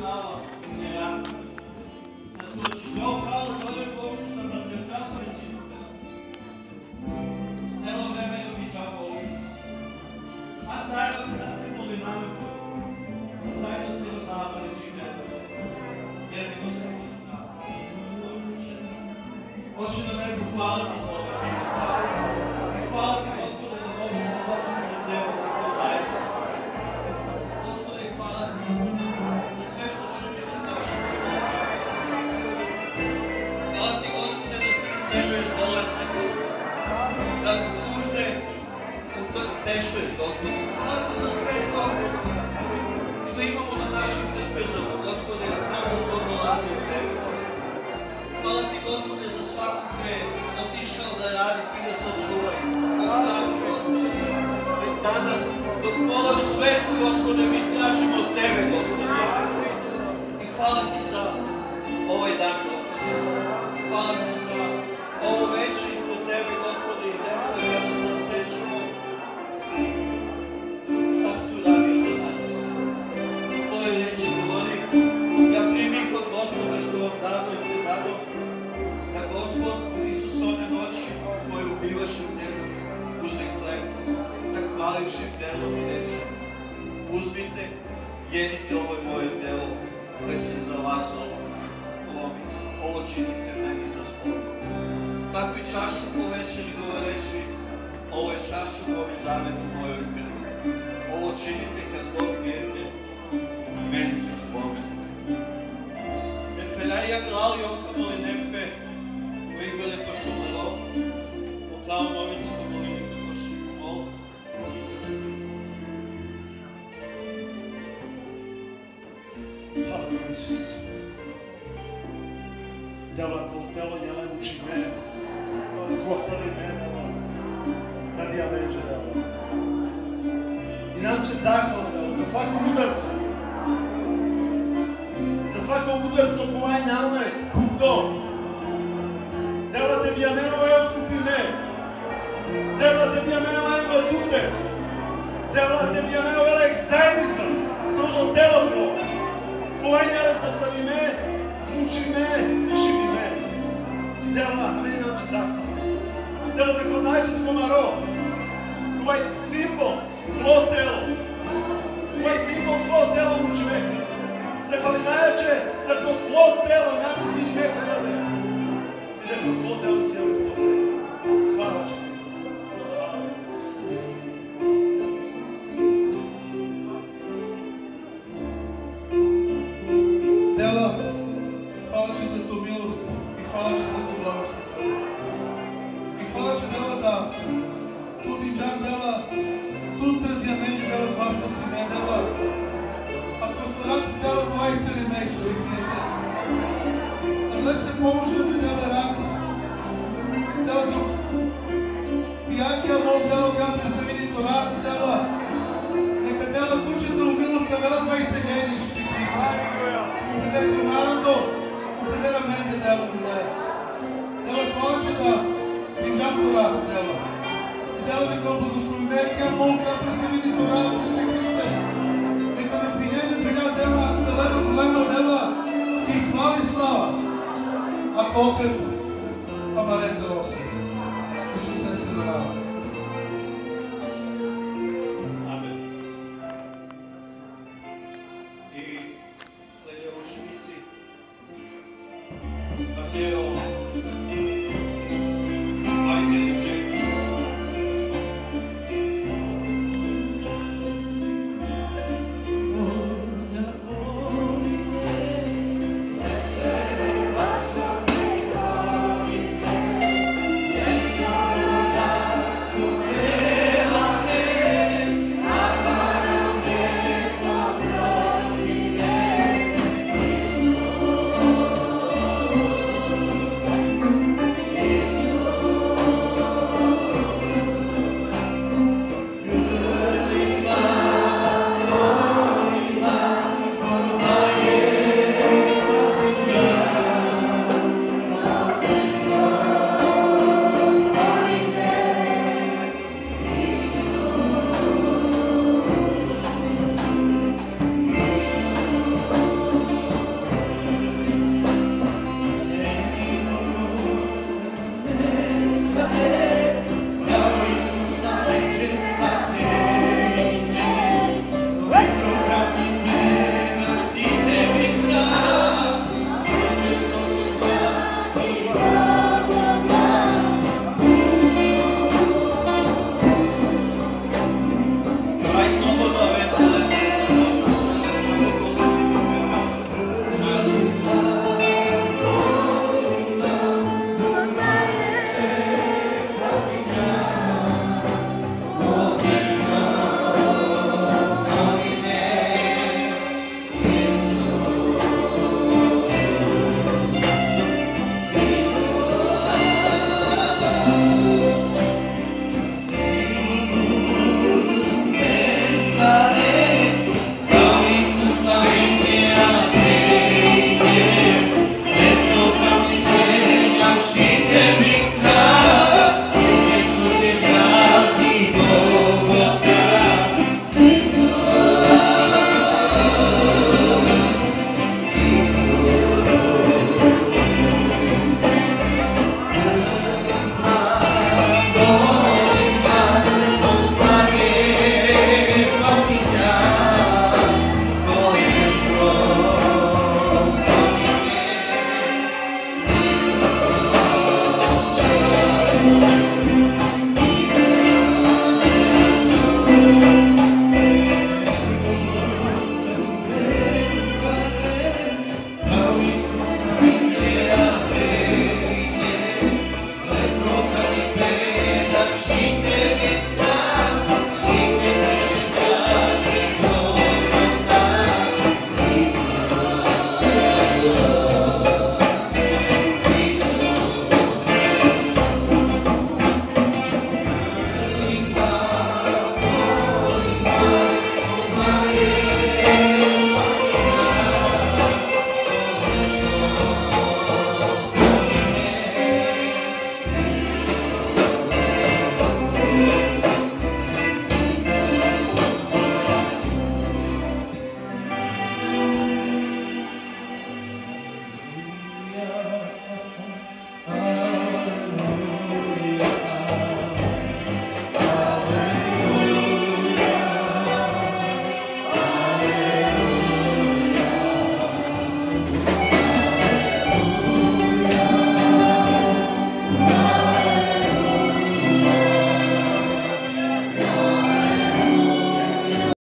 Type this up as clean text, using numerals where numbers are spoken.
слава нея. Заслужиш Бог, хвала за овим Божията на часове сините. Цяло време да обича Бог. Аз заедно да те молинаме, заедно те да бъдеш идеята. Я не го се Отче на Него, хвала ти за това. Хвала ти, Господи, да можем да можем да дело какво заедно. Господи, хвала ти за все, що чудиш в нашия живот. Хвала ти, Господи, да ти вземеш болестта, Господи. Да тужне, да тешеш, Господи. Хвала ти за все, що имamo на нашите писъма, Господи, знамо какво долази от Тебе, Господи. Hvala ti, Gospode, za svakog koji je otišao da radi, ti ga sačuvaj. Hvala ti, Gospode, već danas, dok pola u svetu, Gospode, mi tražimo od Tebe, Gospode. I hvala ti za ovaj dan, Gospode. Hvala ti za ovo večer ispod Tebe, Gospode, i Tebe da kada se osjećamo. Šta si uradio za nas, Gospode? U Tvojoj reči govori, ja primih od Gospoda što vam dado i predado, da Gospod Isus one noći koje ubivaše delom, uze hleb, zahvalivši delom i reče, uzmite, jedite, ovo je moje telo, koje se za vas lomi, ovo činite meni za spomen. Tako i čašu po večeri govoreći, ovo je čaša novi zavet u mojoj krvi, ovo činite kad god pijete, meni za spomen. Фелея грал Йонка Молинемпе, Уигале Пашумало, Оплао Мовица Молинемпе Пашумало, Hvala Isus. Djela kao telo jele uči mene, zlostavi mene, radi ja veđe djela. I nam će zahvala djela za svakom udarcu. Svako udarco koje nama je puto. Dela te bi ameno je otkupi me. Dela te bi ameno je otute. Dela te bi ameno velek zajednica. Kroz telo to. Koje ne razpostavi me, uči me i živi me. I dela, meni nam će zakon. Dela za ko najče smo naro. Ovaj simbol, tlo telo.